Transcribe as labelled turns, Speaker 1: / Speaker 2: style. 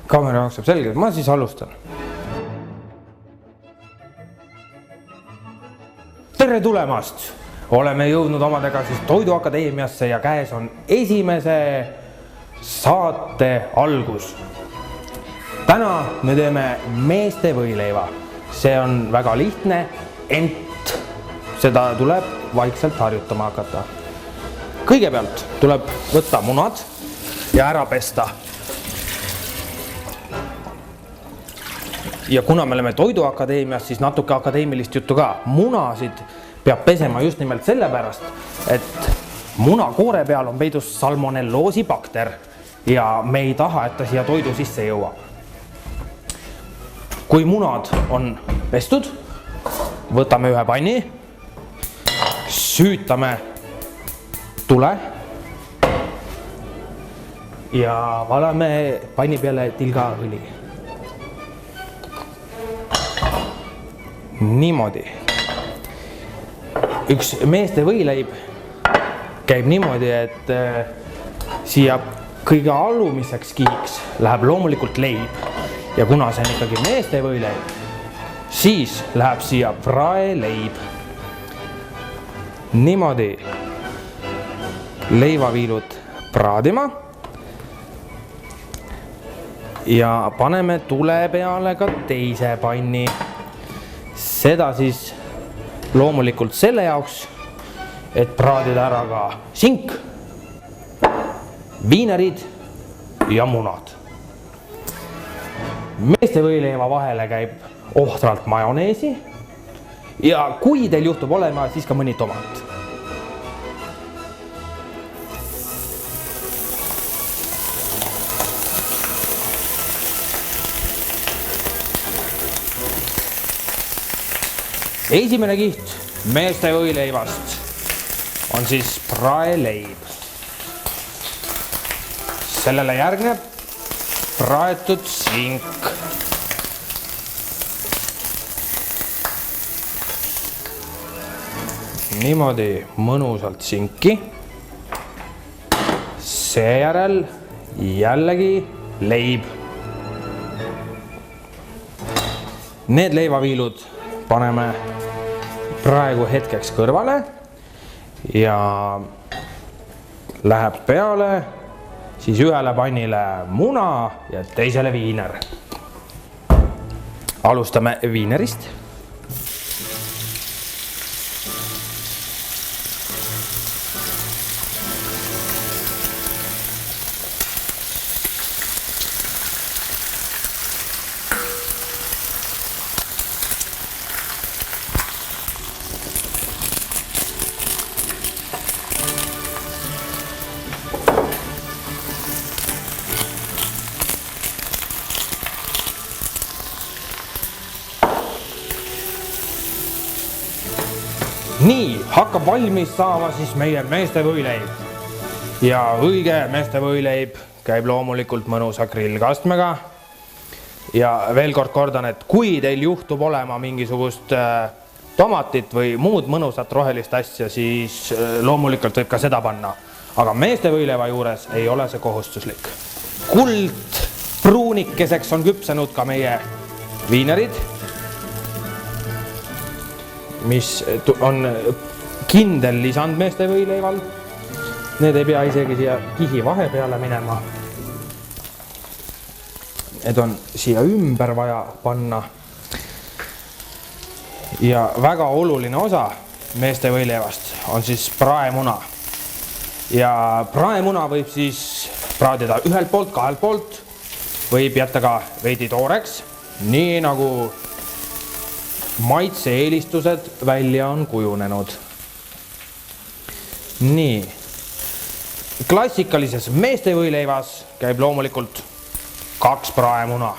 Speaker 1: Kaamera jookseb selgelt, ma siis alustan. Tere tulemast! Oleme jõudnud omadega siis Toiduakadeemiasse ja käes on esimese saate algus. Täna me teeme meeste võileiva. See on väga lihtne, ent seda tuleb vaikselt harjutama hakata. Kõigepealt tuleb võtta munad ja ära pesta. Ja kuna me oleme Toiduakadeemias, siis natuke akadeemilist juttu ka. Munasid peab pesema just nimelt sellepärast, et munakoore peal on peidus salmonelloosi bakter ja me ei taha, et ta siia toidu sisse jõuab. Kui munad on pestud, võtame ühe panni, süütame tule ja valame panni peale tilgaõli. Niimoodi. Üks meeste võileib käib niimoodi, et siia kõige alumiseks kihiks läheb loomulikult leib. Ja kuna see on ikkagi meeste võileib, siis läheb siia praeleib. Niimoodi leivaviilud praadima ja paneme tule peale ka teise panni. Seda siis loomulikult selle jaoks, et praadida ära ka sink, viinerid ja munad. Meeste võileiva vahele käib ohtralt majoneesi ja kui teil juhtub olema, siis ka mõni tomat. Esimene kiht meeste võileivast on siis praeleib. Sellele järgneb praetud sink. Niimoodi mõnusalt sinki. Seejärel jällegi leib. Need leivaviilud paneme praegu hetkeks kõrvale ja läheb peale siis ühele pannile muna ja teisele viiner. Alustame viinerist. Nii, hakkab valmis saama siis meie meeste võileib. Ja õige meeste võileib käib loomulikult mõnusa grillkastmega. Ja veel kord kordan, et kui teil juhtub olema mingisugust tomatit või muud mõnusat rohelist asja, siis loomulikult võib ka seda panna. Aga meeste võileiva juures ei ole see kohustuslik. Kuld pruunikeseks on küpsenud ka meie viinerid, mis on kindel lisand meeste võileival. Need ei pea isegi siia kihi vahe peale minema. Need on siia ümber vaja panna. Ja väga oluline osa meeste võileivast on siis praemuna. Ja praemuna võib siis praadida ühelt poolt, kahelt poolt, võib jätta ka veidi tooreks, nii nagu maitse-eelistused välja on kujunenud. Nii. Klassikalises meeste võileivas käib loomulikult 2 praemuna.